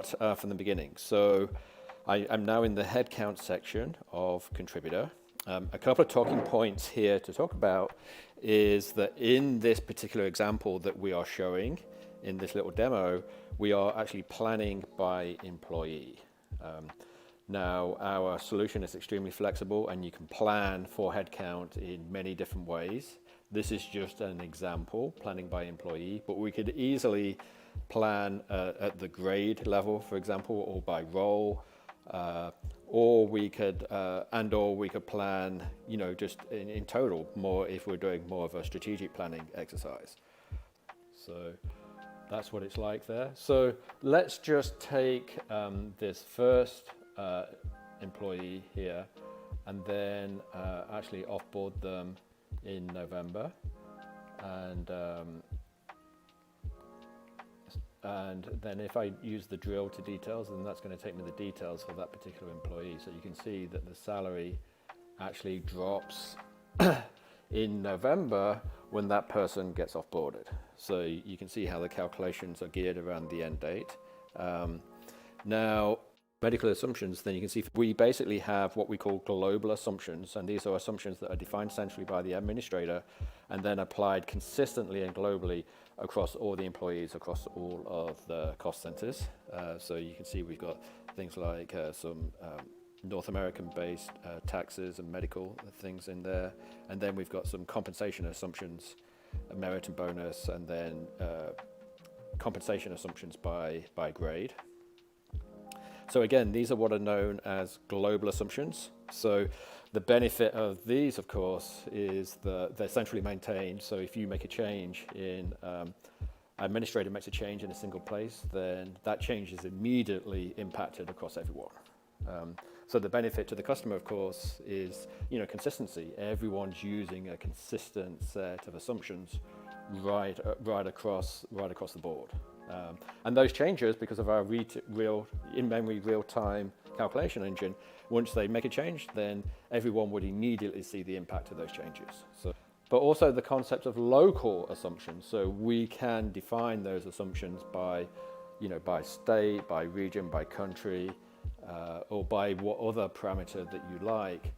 start from the beginning. So I'm now in the headcount section of contributor. A couple of talking points here to talk about is that in this particular example that we are showing in this little demo, we are actually planning by employee. Now, our solution is extremely flexible and you can plan for headcount in many different ways. This is just an example, planning by employee, but we could easily plan at the grade level, for example, or by role, or we could plan, just in total more if we're doing more of a strategic planning exercise. So that's what it's like there. So let's just take this first employee here and then actually offboard them in November, and then if I use the drill to details, then that's going to take me the details for that particular employee. So you can see that the salary actually drops in November when that person gets offboarded. So you can see how the calculations are geared around the end date. Now, medical assumptions, then you can see we basically have what we call global assumptions, and these are assumptions that are defined centrally by the administrator and then applied consistently and globally across all the employees, across all of the cost centers. So you can see we've got things like some North American-based taxes and medical things in there, and then we've got some compensation assumptions, merit and bonus, and then compensation assumptions by grade. So again, these are what are known as global assumptions. So the benefit of these, of course, is that they're centrally maintained. So if you make a change in, administrator makes a change in a single place, then that change is immediately impacted across everyone. So the benefit to the customer, of course, is consistency. Everyone's using a consistent set of assumptions right across the board. And those changes, because of our in-memory real-time calculation engine, once they make a change, then everyone would immediately see the impact of those changes. But also the concept of local assumptions. So we can define those assumptions by state, by region, by country, or by what other parameter that you like.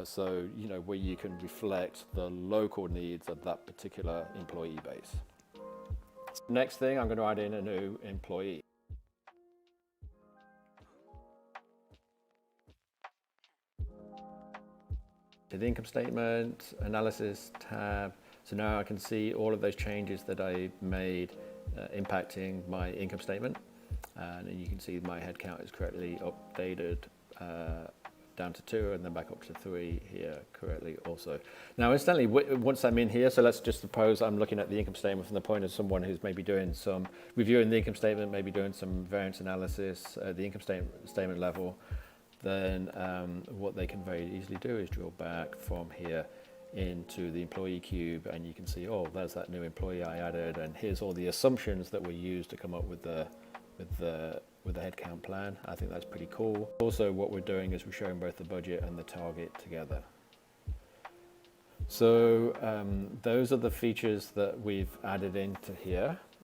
So where you can reflect the local needs of that particular employee base. Next thing, I'm going to add in a new employee. To the income statement, analysis tab. So now I can see all of those changes that I made impacting my income statement. And you can see my headcount is correctly updated down to 2 and then back up to 3 here correctly also. Now instantly, once I'm in here, so let's just suppose I'm looking at the income statement from the point of someone who's maybe doing some reviewing the income statement, maybe doing some variance analysis at the income statement level, then what they can very easily do is drill back from here into the employee cube, and you can see, oh, there's that new employee I added, and here's all the assumptions that were used to come up with the headcount plan. I think that's pretty cool. Also, what we're doing is we're showing both the budget and the target together. So those are the features that we've added into here.